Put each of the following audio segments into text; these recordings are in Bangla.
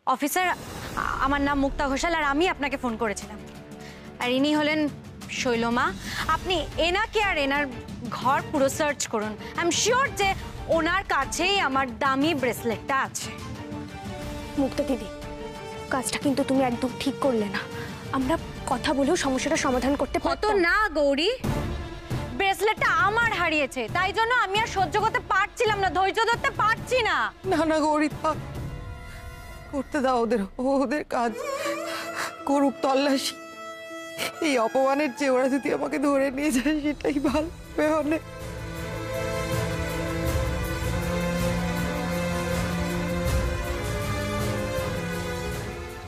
অফিসার, আমার নাম মুক্তা ঘোষাল আর আমি আপনাকে ফোন করেছিলাম। আর ইনি হলেন শৈলমা। আপনি এনাকে আর এনার ঘর পুরো সার্চ করুন। আই এম শিওর যে ওনার কাছেই আমার দামি ব্রেসলেটটা আছে। মুক্তা দিদি, কাজটা কিন্তু তুমি একদম ঠিক করলে না। আমরা কথা বলেও সমস্যাটা সমাধান করতে হতো পারতাম না গৌরী। ব্রেসলেটটা আমার হারিয়েছে, তাই জন্য আমি আর সহ্য করতে পারছিলাম না, ধৈর্য ধরতে পারছি না। না না গৌরী, থাক, করতে দাও ওদের, ওদের কাজ করুক, তল্লাশি। এই অপমানের চেয়ে ওরা যদি আমাকে ধরে নিয়ে যায় সেটাই ভালো হবে অনেক।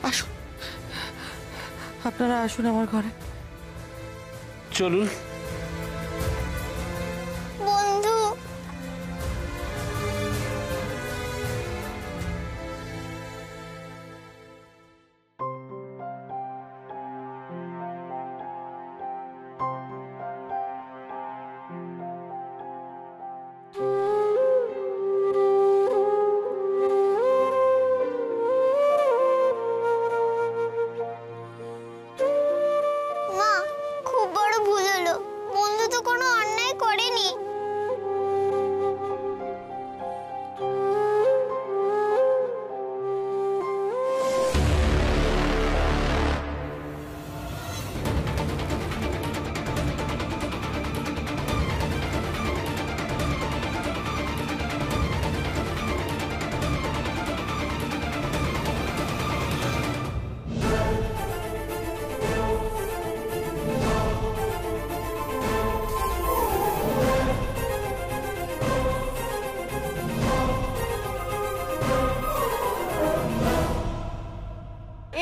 আসুন, আপনারা আসুন আমার ঘরে। চলুন। বন্ধু, মা, খুব বড় ভুল হলো। বন্ধু তো কোনো অন্যায় করেনি।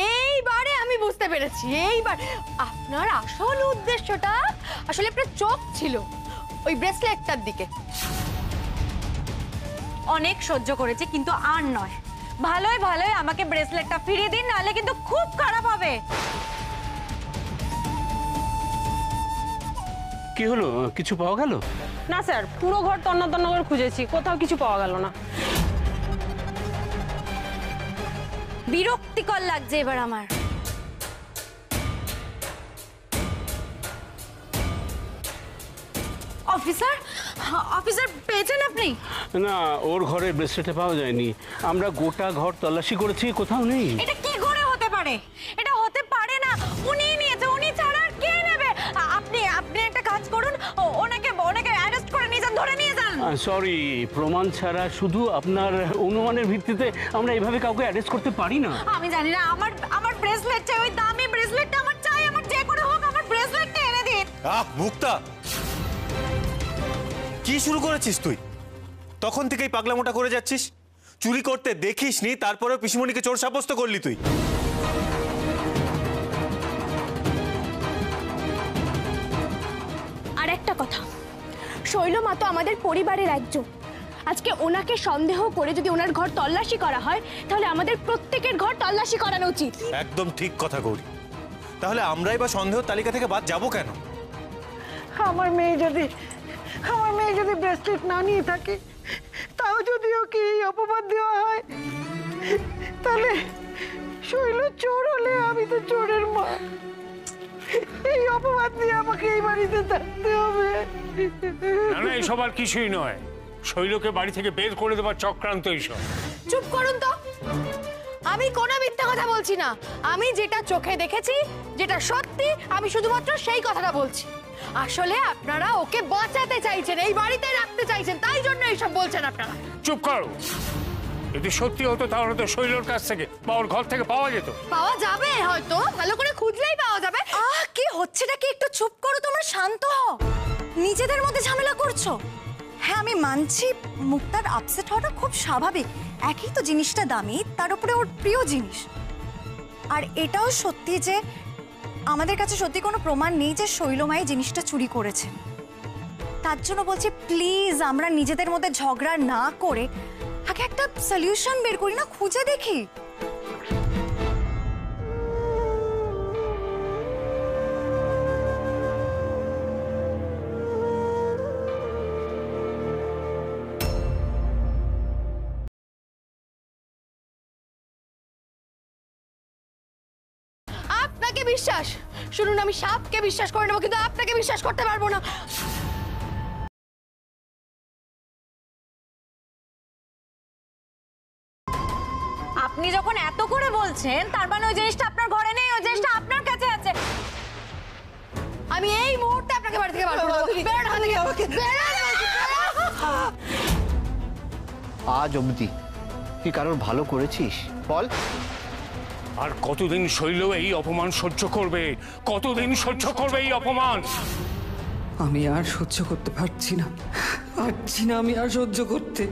এইবারে আমি বুঝতে পেরেছি। এইবার আপনার আসল উদ্দেশ্যটা আসলে আপনার চোখ ছিল ওই ব্রেসলেটটার দিকে। অনেক সহ্য করেছি, কিন্তু আর নয়। ভালোই ভালোই আমাকে ব্রেসলেটটা ফিরিয়ে দিন, নাহলে কিন্তু খুব খারাপ হবে। কি হলো, কিছু পাওয়া গেল? না স্যার, পুরো ঘর তন্ন তন্ন করে খুঁজেছি, কোথাও কিছু পাওয়া গেল না। বিরক্তিকর লাগছে এবার আমার। অফিসার, অফিসার পেয়েছেন আপনি? না, ওর ঘরে ব্রেসলেটে পাওয়া যায়নি। আমরা গোটা ঘর তল্লাশি করেছি, কোথাও নেই। এটা কি করে হতে পারে? এটা হতে পারে না। উনি নিয়েছে, উনি ছাড়া আর কে নেবে? আপনি আপনি একটা কাজ করুন, ওনাকে ওনাকে অ্যারেস্ট করে নিয়ে যান, ধরে নিয়ে যান। সরি, প্রমাণ ছাড়া শুধু আপনার অনুমানের ভিত্তিতে আমরা এভাবে কাউকে অ্যারেস্ট করতে পারি না। আমি জানি না, আমার আমার ব্রেসলেট চাই, ওই দামি ব্রেসলেটটা আমার চাই। আমার যে করে হোক আমার ব্রেসলেটটা এনে দিন। মুক্তা, কি শুরু করেছিস তুই? তখন থেকেই পাগলামোটা করে যাচ্ছিস। চুরি করতে দেখিসনি, তারপরেও পিসিমণিকে চোর সাব্যস্ত করলি তুই। আর একটা কথা, শৈলমা তো আমাদের পরিবারের একজন। আজকে ওনাকে সন্দেহ করে যদি ওনার ঘর তল্লাশি করা হয়, তাহলে আমাদের প্রত্যেকের ঘর তল্লাশি করানো উচিত। একদম ঠিক কথা গৌরী। তাহলে আমরাই বা সন্দেহ তালিকা থেকে বাদ যাবো কেন? আমার মেয়ে যদি ব্রেসলেট না নিয়ে থাকে, তাও যদি ওকে এই অপবাদ দেওয়া হয়, তাহলে শৈল চোর হলে আমি তো চোরের মা। এই অপবাদ দিয়ে আমাকে এই বাড়িতে থাকতে হবে। না না, এসব আর কিছুই নয়। শৈলকে বাড়ি থেকে বের করে দেবার চক্রান্ত এইসব। চুপ করুন তো। আমি কোনো মিথ্যা কথা বলছি না। আমি যেটা চোখে দেখেছি, যেটা সত্যি, আমি শুধুমাত্র সেই কথাটা বলছি। আসলে আপনারা ওকে বাঁচাতে চাইছেন, এই বাড়িতে রাখতে চাইছেন, তাই জন্য এইসব বলছেন আপনারা। চুপ করো। যদি সত্যি হতো তাহলে তো শৈলর কাছ থেকে বা ওর ঘর থেকে পাওয়া যেত। পাওয়া যাবে হয়তো, ভালো করে খুঁজলেই পাওয়া যাবে। কি হচ্ছেটা কি? একটু চুপ করো, তোমরা শান্ত হও। নিজেদের মধ্যে ঝামেলা করছো। হ্যাঁ, আমি মানছি মুক্তার আপসেট হওয়াটা খুব স্বাভাবিক। একই তো জিনিসটা দামি, তার উপরে ওর প্রিয় জিনিস। আর এটাও সত্যি যে আমাদের কাছে সত্যি কোনো প্রমাণ নেই যে শৈলমাই জিনিসটা চুরি করেছে। তার জন্য বলছি, প্লিজ আমরা নিজেদের মধ্যে ঝগড়া না করে আগে একটা সলিউশন বের করি না, খুঁজে দেখি। বিশ্বাস। শুনুন, আমি সাপকে বিশ্বাস করে নেবো, কিন্তু আপনাকে বিশ্বাস করতে পারবো না। আপনি যখন এত করে বলছেন, তার মানে ওই জিনিসটা আপনার ঘরে নেই, ওই জিনিসটা আপনার কাছে আছে। আমি এই মুহূর্তে আপনাকে বাড়ি থেকে বার করে দেবো। বেরোন এখান থেকে, বেরোন। আজ অবধি তুই কারোর ভালো করেছিস বল? আর কতদিন শৈল এই অপমান সহ্য করবে? কতদিন সহ্য করবে এই অপমান? আমি আর সহ্য করতে পারছি না, আমি আর সহ্য করতে।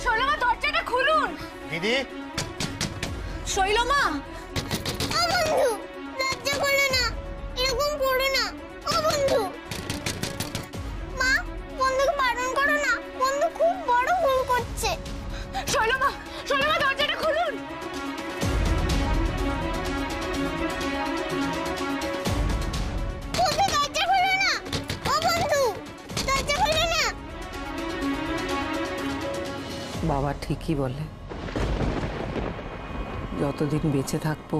শৈলমা, দরজাটা খুলুন। দিদি, শৈলমা, ও বন্ধু, দরজা খোলো না, এরকম করো না। ও বন্ধু, মা, বন্ধুকে বারণ করো না, বন্ধু খুব বড় ভুল করছে। শৈলমা, দরজাটা খুলুন। বন্ধু, দরজা খোলো না। ও বন্ধু, দরজা খোলো না। বাবা ঠিকই বলে, যতদিন বেঁচে থাকবো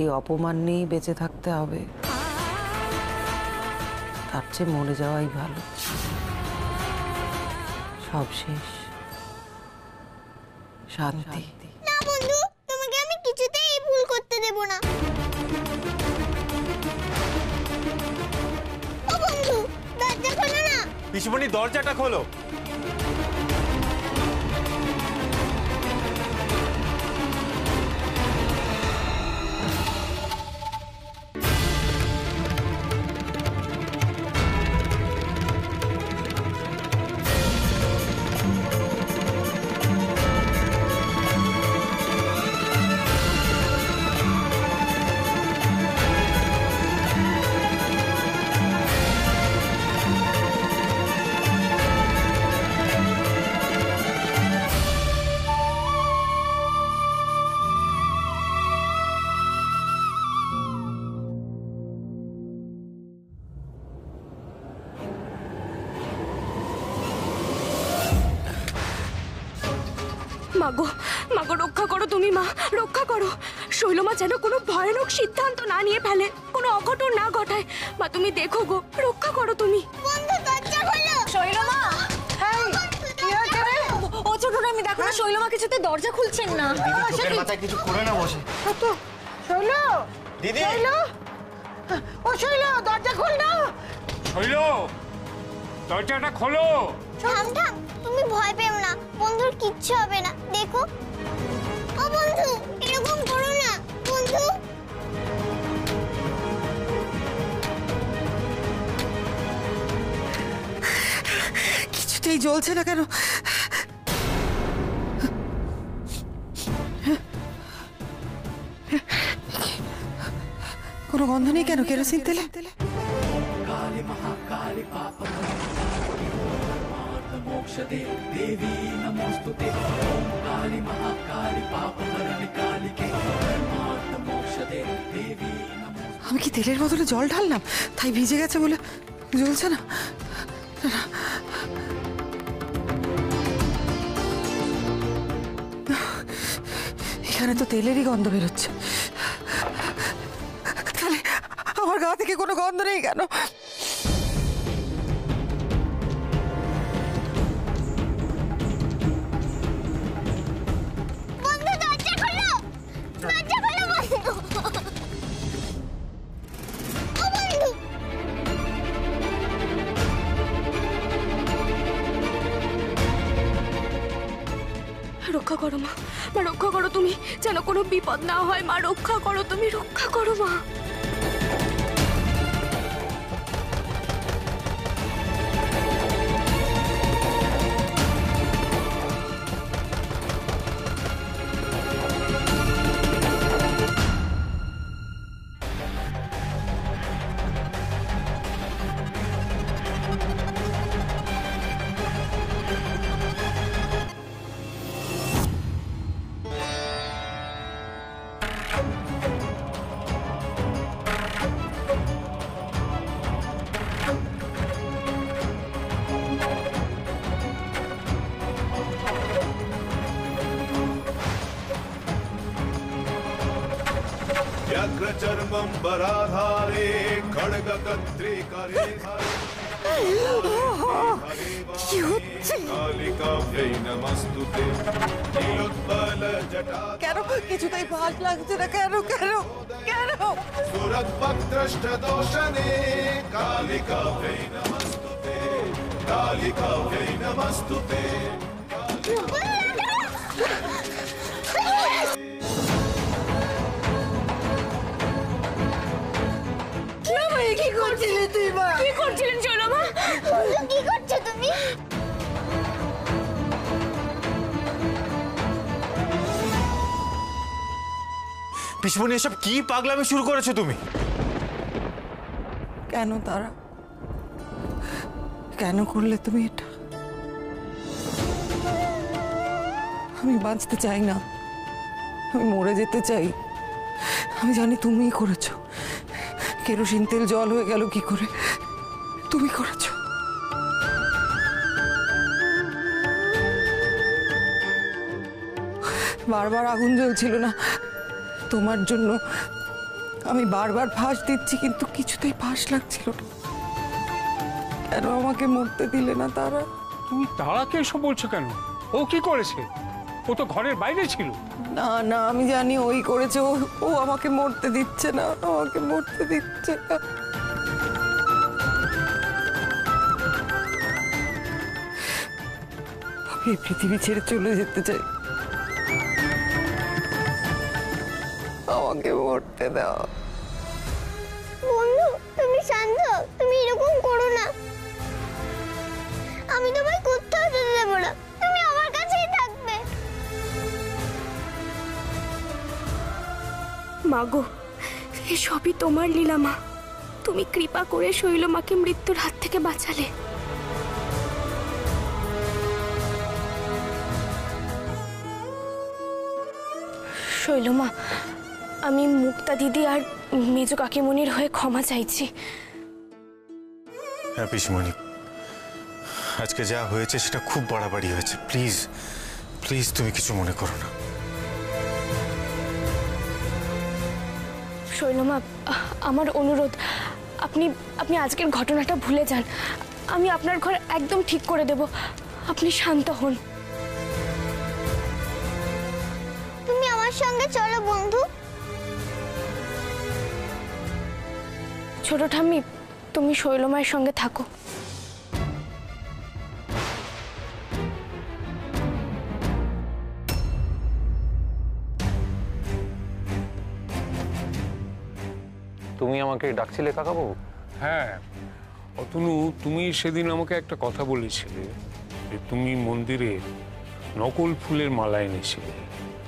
এই অপমান নিয়েই বেঁচে থাকতে হবে, তার চেয়ে মরে যাওয়াই ভালো। সব শেষ, শান্তি। না বন্ধু, তোমাকে আমি কিছুতেই এই ভুল করতে দেব না। ও বন্ধু, দরজা খোলো না। পিসিমণি দরজাটা খোলো। মাগো, রক্ষা করো তুমি মা, রক্ষা করো। শৈলমা যেন কোনো ভয়ানক সিদ্ধান্ত না নিয়ে ফেলে, কোনো অঘটন না ঘটায়। মা তুমি দেখো গো, রক্ষা করো তুমি। বন্ধু, দরজা খোলো। শৈলমা, ও ছোটরা, আমি দেখো না, শৈলমা কিছুতে দরজা খুলছেন না। দিদি চোখের মাথায় কিছু করে না বসে। শৈল, দিদি, ও শৈল, দরজা খোল না। শৈল, দরজাটা খোলো। থাম, তুমি ভয় পেও না, বন্ধুর কিচ্ছু হবে না। দেখো। ও বন্ধু, এরকম করো না বন্ধু। কিছুতেই জ্বলছে না কেন? কোনো গন্ধ নেই কেন কেরোসিন তেলে? আমি কি তেলের বদলে জল ঢাললাম, তাই ভিজে গেছে বলে জ্বলছে না? এখানে তো তেলেরই গন্ধ বেরোচ্ছে, তাহলে আমার গা থেকে কোনো গন্ধ নেই কেন? বন্ধু, দরজা খোলো। দরজা খোলো বন্ধু। ও বন্ধু, রক্ষা করো মা, রক্ষা করো তুমি, যেন কোনো বিপদ না হয়। মা রক্ষা করো তুমি, রক্ষা করো মা। चर्मंबराधारे खड्गकत्री करे कालिकाभ्यै नमस्तुते नीलोत्पल जटा কেন কিছুতেই ভালো লাগছে না? কেন কেন কেন? सुरद्भक्त्रष्टदोषणे कालिकाभ्यै नमस्तुते কি করছিলি তুই মা? কি করছিলেন শৈলমা? কি করছো তুমি? পিসমণি এসব কি পাগলামি শুরু করেছো তুমি? কেন তারা? কেন করলে তুমি এটা? আমি বাঁচতে চাই না, আমি মরে যেতে চাই। আমি জানি তুমিই করেছো। কেরোসিন তেল জল হয়ে গেল কি করে? তুমি করেছো। বারবার আগুন জ্বলছিল না তোমার জন্য। আমি বারবার ফাঁস দিচ্ছি কিন্তু কিছুতেই ফাঁস লাগছিল না। কেন আমাকে মরতে দিলে না তারা? তুমি তারাকে এসব বলছো কেন? ও কি করেছে? ও তো ঘরের বাইরে ছিল। না না, আমি জানি ওই করেছে। ও আমাকে মরতে দিচ্ছে না, আমাকে মরতে দিচ্ছে না। আমি এই পৃথিবী ছেড়ে চলে যেতে চাই, আমাকে মরতে দাও। বন্ধু তুমি শান্ত, তুমি এরকম করো না। আমি তোমায় কোথাও যেতে দেবো না, তুমি আমার কাছেই থাকবে। মাগো, এসবই তোমার লীলা মা। তুমি কৃপা করে শৈলমাকে মৃত্যুর হাত থেকে বাঁচালে। শৈলমা, আমি মুক্তা দিদি আর মেজ কাকিমণির হয়ে ক্ষমা চাইছি। হ্যাঁ পিসমণি, আজকে যা হয়েছে সেটা খুব বাড়াবাড়ি হয়েছে। প্লিজ প্লিজ তুমি কিছু মনে করো না। শৈলমা, আমার অনুরোধ, আপনি আপনি আজকের ঘটনাটা ভুলে যান। আমি আপনার ঘর একদম ঠিক করে দেব, আপনি শান্ত হন। তুমি আমার সঙ্গে চলো বন্ধু। ছোট ঠাম্মি, তুমি শৈলমায়ের সঙ্গে থাকো। তুমি আমাকে ডাকছিলে কাকাবাবু? হ্যাঁ অতনু, তুমি সেদিন আমাকে একটা কথা বলেছিলে যে তুমি মন্দিরে নকল ফুলের মালা এনেছিলে,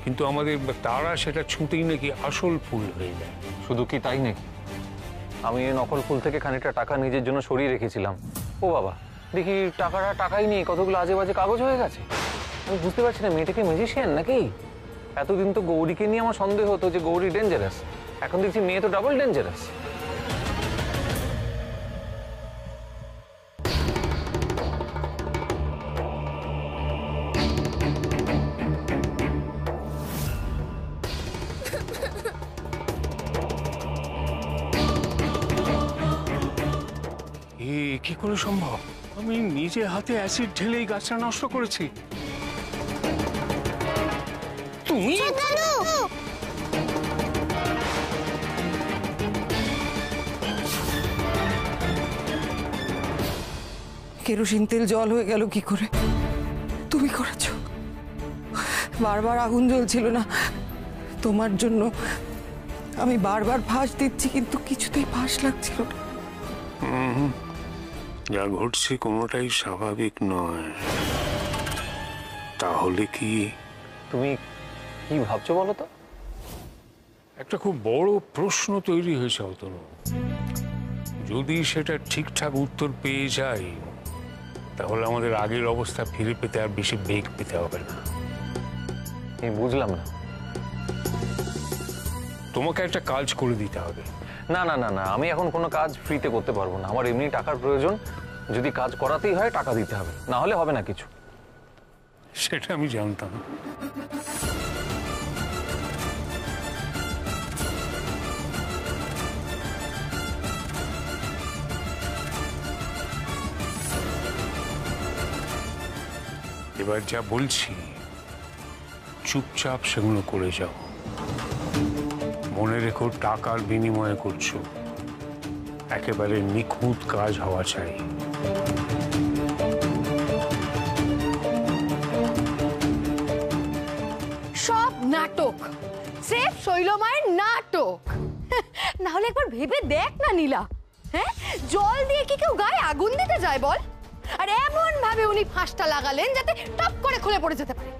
কিন্তু আমাদের তারা সেটা ছুঁতেই নাকি আসল ফুল হয়ে যায়। শুধু কি তাই নাকি? আমি এই নকল ফুল থেকে খানিকটা টাকা নিজের জন্য সরিয়ে রেখেছিলাম। ও বাবা, দেখি টাকাই নেই, কতগুলো আজে বাজে কাগজ হয়ে গেছে। আমি বুঝতে পারছি না, মেয়েটাকে ম্যাজিশিয়ান নাকি? এতদিন তো গৌরীকে নিয়ে আমার সন্দেহ হতো যে গৌরী ডেঞ্জারাস, এখন দেখছি মেয়ে তো ডাবল ডেঞ্জারাস। কি করে সম্ভব? আমি নিজে হাতে অ্যাসিড ঢেলে এই গাছটা নষ্ট করেছি। তুমি কেরোসিন তেল জল হয়ে গেল কি করে? তুমি করেছো। বারবার আগুন জ্বলছিল না তোমার জন্য। আমি বারবার ফাঁস দিচ্ছি কিন্তু কিছুতেই ফাঁস লাগছিল না। যা ঘটছে কোনোটাই স্বাভাবিক নয়। তাহলে কি? তুমি কি ভাবছো বলো তো? একটা খুব বড় প্রশ্ন তৈরি হয়েছে অতনু। যদি সেটা ঠিকঠাক উত্তর পেয়ে যাই তাহলে আমাদের আগের অবস্থা ফিরে পেতে আর বেশি বেগ পেতে হবে না। আমি বুঝলাম না। তোমাকে একটা কাজ করে দিতে হবে। না না না না, আমি এখন কোনো কাজ ফ্রিতে করতে পারবো না। আমার এমনি টাকার প্রয়োজন, যদি কাজ করাতেই হয় টাকা দিতে হবে, না হলে হবে না কিছু। সেটা আমি জানতাম। এবার যা বলছি চুপচাপ সেগুলো করে যাও। মনে রেখো টাকার বিনিময়ে করছো, একেবারে নিখুঁত কাজ হওয়া চাই। সব নাটক, স্রেফ শৈলমায়ের নাটক। না হলে একবার ভেবে দেখ না নীলা, হ্যাঁ জল দিয়ে কি কেউ গায়ে আগুন দিতে যায় বল? আর এমন ভাবে উনি ফাঁসটা লাগালেন যাতে টপ করে খুলে পড়ে যেতে পারে।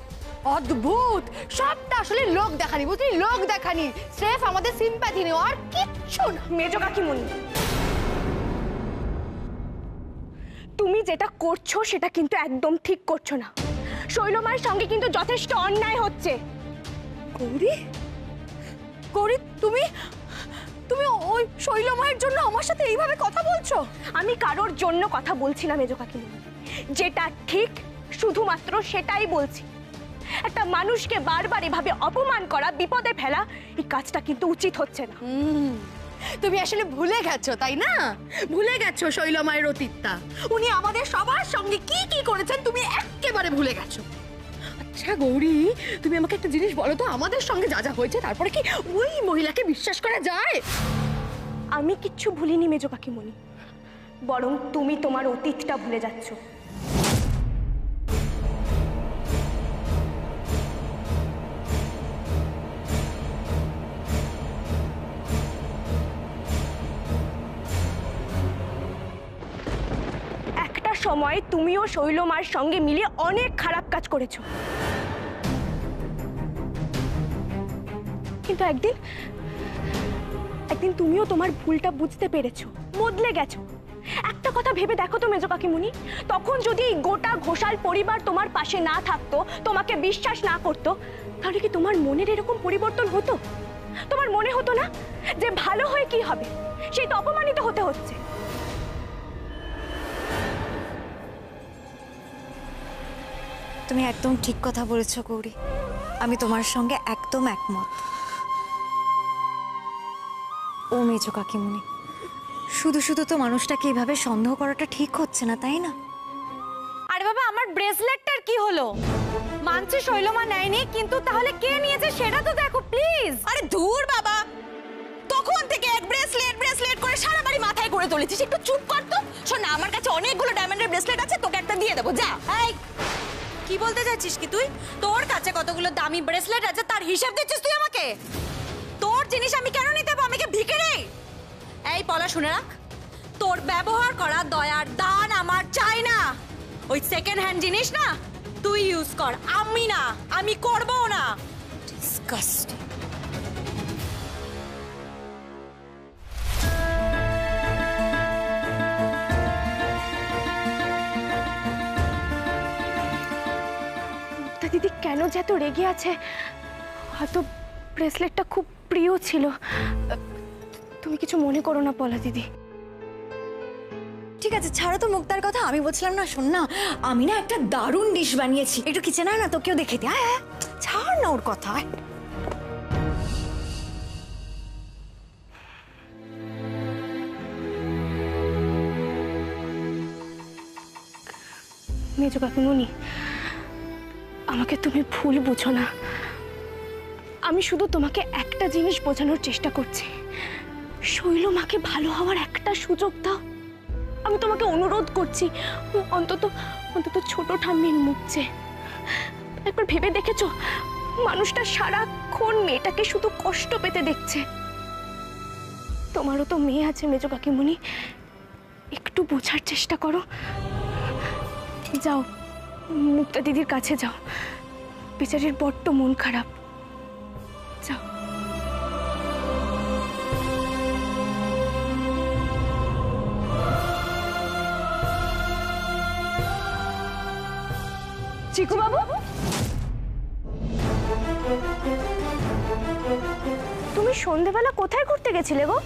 অদ্ভুত, সবটা আসলে লোক দেখানি, বুঝলি? লোক দেখানি, স্রেফ আমাদের সিম্প্যাথি নেই, আর কিচ্ছু না। মেজো কাকিমুনি, তুমি যেটা করছো সেটা কিন্তু একদম ঠিক করছো না। শৈলমায়ের সঙ্গে কিন্তু যথেষ্ট অন্যায় হচ্ছে। গৌরী, গৌরী, তুমি তুমি ওই শৈলমায়ের জন্য আমার সাথে এইভাবে কথা বলছো? আমি কারোর জন্য কথা বলছি না মেজো কাকিমুনি, যেটা ঠিক শুধুমাত্র সেটাই বলছি। একটা মানুষকে বারবার এভাবে অপমান করা, বিপদে ফেলা, এই কাজটা কিন্তু উচিত হচ্ছে না। তুমি আসলে ভুলে গেছো, তাই না? ভুলে গেছো শৈলমায়ের অতীতটা। উনি আমাদের সবার সঙ্গে কি কি করেছেন তুমি একেবারে ভুলে গেছো। আচ্ছা গৌরী, তুমি আমাকে একটা জিনিস বলো তো, আমাদের সঙ্গে যা যা হয়েছে তারপরে কি ওই মহিলাকে বিশ্বাস করা যায়? আমি কিচ্ছু ভুলিনি মেজো কাকিমুনি, বরং তুমি তোমার অতীতটা ভুলে যাচ্ছ। একটা সময় তুমিও শৈলমার সঙ্গে মিলে অনেক খারাপ কাজ করেছো, কিন্তু একদিন তুমিও তোমার ভুলটা বুঝতে পেরেছো, বদলে গেছো। একটা কথা ভেবে দেখো তো মেজো কাকিমুনি, তখন যদি এই গোটা ঘোষাল পরিবার তোমার পাশে না থাকতো, তোমাকে বিশ্বাস না করতো, তাহলে কি তোমার মনের এরকম পরিবর্তন হতো? তোমার মনে হতো না যে ভালো হয়ে কি হবে, সেই তো অপমানিত হতে হচ্ছে। তুমি একদম ঠিক কথা বলেছো গৌরী, আমি তোমার সঙ্গে একদম একমত। ও মেজো কাকিমুনি, শুধু শুধু তো মানুষটাকে এইভাবে সন্দেহ করাটা ঠিক হচ্ছে না, তাই না? আরে বাবা, আমার ব্রেসলেটটার কি হলো? মানছি শৈলমা নেয়নি, কিন্তু তাহলে কে নিয়েছে সেটা তো দেখো প্লিজ। আরে দূর বাবা, তখন থেকে এক ব্রেসলেট ব্রেসলেট করে সারা বাড়ি মাথায় করে তুলেছিস, একটু চুপ কর তো। শোন না, আমার কাছে অনেকগুলো ডায়মন্ডের ব্রেসলেট আছে, তোকে একটা দিয়ে দেবো, যা। এই কি বলতে চাইছিস কি তুই? তোর কাছে কতগুলো দামি ব্রেসলেট আছে তার হিসাব দিচ্ছিস তুই আমাকে? তোর জিনিস আমি কেন নিতে পারবো? আমি কি ভিখারি? এই পলা, শুনে রাখ, তোর ব্যবহার করা দয়ার দান আমার চাই না। ওই সেকেন্ড হ্যান্ড জিনিস না তুই ইউজ কর, আমি না, আমি করবো না। ডিসকাস্টিং। দিদি কেন যে এত রেগে আছে? হয়তো ব্রেসলেটটা খুব প্রিয় ছিল। তুমি কিছু মনে করো না পলা দিদি। ঠিক আছে, ছাড়ো তো মুক্তার কথা। আমি বলছিলাম না, শোন না, আমি না একটা দারুণ ডিশ বানিয়েছি, একটু কিচেনে আয় না, তোকেও দেখে দে। আয়, ছাড় না ওর কথা। মেজো কাকিমুনি, আমাকে তুমি ভুল বুঝো না। আমি শুধু তোমাকে একটা জিনিস বোঝানোর চেষ্টা করছি, শৈলমাকে ভালো হওয়ার একটা সুযোগ দাও। আমি তোমাকে অনুরোধ করছি, অন্তত অন্তত ছোট ঠাম্মির মুখ চেয়ে একবার ভেবে দেখেছো? মানুষটা সারাক্ষণ মেয়েটাকে শুধু কষ্ট পেতে দেখছে। তোমারও তো মেয়ে আছে মেজো কাকিমুনি, একটু বোঝার চেষ্টা করো। যাও, মুক্তা দিদির কাছে যাও, বেচারির বড্ড মন খারাপ। যাও। চিকু বাবু, তুমি সন্ধেবেলা কোথায় ঘুরতে গেছিলে গো?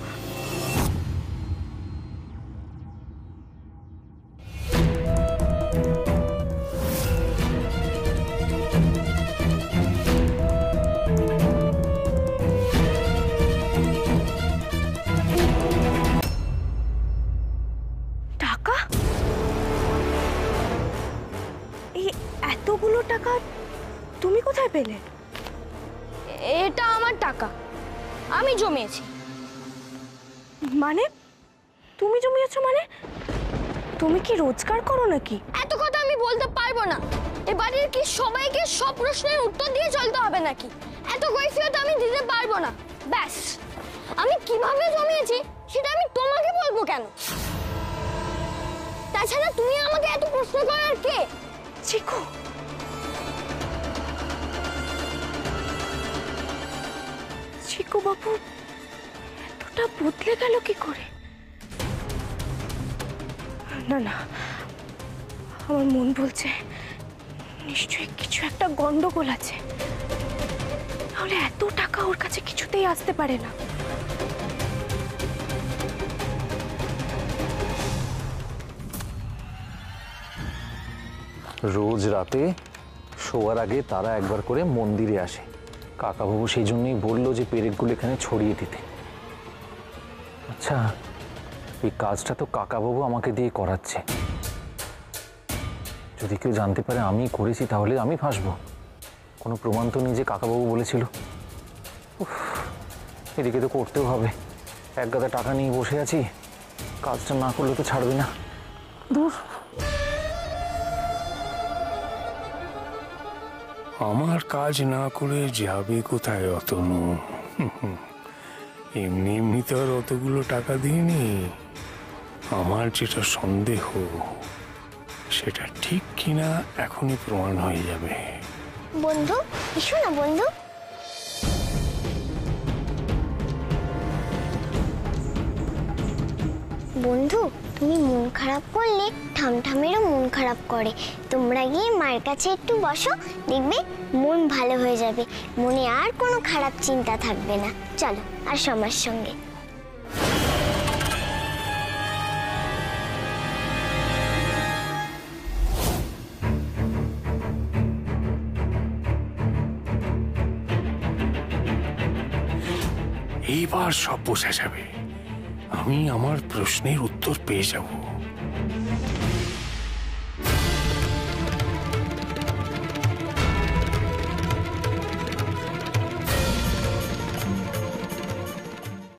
টাকা? এই এতগুলো পেলে? এটা আমার টাকা, আমি জমিয়েছি। মানে তুমি জমিয়েছো? মানে তুমি কি রোজগার করো নাকি? এত কথা আমি বলতে পারবো না। এ বাড়ির কি সবাইকে সব প্রশ্নের উত্তর দিয়ে চলতে হবে নাকি? এত কৈফিয়ত আমি দিতে পারবো না। ব্যাস, আমি কিভাবে জমিয়েছি সেটা আমি তোমাকে বলবো কেন? তাছাড়া তুমি আমাকে এত প্রশ্ন করার কে? চিকু, চিকু বাবু এতটা বদলে গেল কি করে? না না, আমার মন বলছে নিশ্চয়ই কিছু একটা গন্ডগোল আছে, তাহলে এত টাকা ওর কাছে কিছুতেই আসতে পারে না। রোজ রাতে শোয়ার আগে তারা একবার করে মন্দিরে আসে। কাকাবাবু সেই জন্যই বললো যে পেরেকগুলো এখানে ছড়িয়ে দিতে। আচ্ছা, এই কাজটা তো কাকাবাবু আমাকে দিয়ে করাচ্ছে। যদি কেউ জানতে পারে আমি করেছি তাহলে আমি ফাঁসবো। কোনো প্রমাণ তো নেই যে কাকাবাবু বলেছিল। এদিকে তো করতেও হবে, এক গাদা টাকা নিয়ে বসে আছি, কাজটা না করলে তো ছাড়বে না। দূর। আমার কাজ না করে যাবে কোথায় অতনু? এমনি এমনি তো আর অতগুলো টাকা দিইনি। আমার যেটা সন্দেহ সেটা ঠিক কিনা এখনই প্রমাণ হয়ে যাবে। বন্ধু, এসো না বন্ধু। বন্ধু, তুমি মন খারাপ করলে ঠামঠামেরও মন খারাপ করে। তোমরা গিয়ে মায়ের কাছে একটু বসো, দেখবে মন ভালো হয়ে যাবে, মনে আর কোনো খারাপ চিন্তা থাকবে না। চলো আসো আমার সঙ্গে। এইবার সব বোঝা যাবে। আমি আমার প্রশ্নের উত্তর পেয়ে যাব।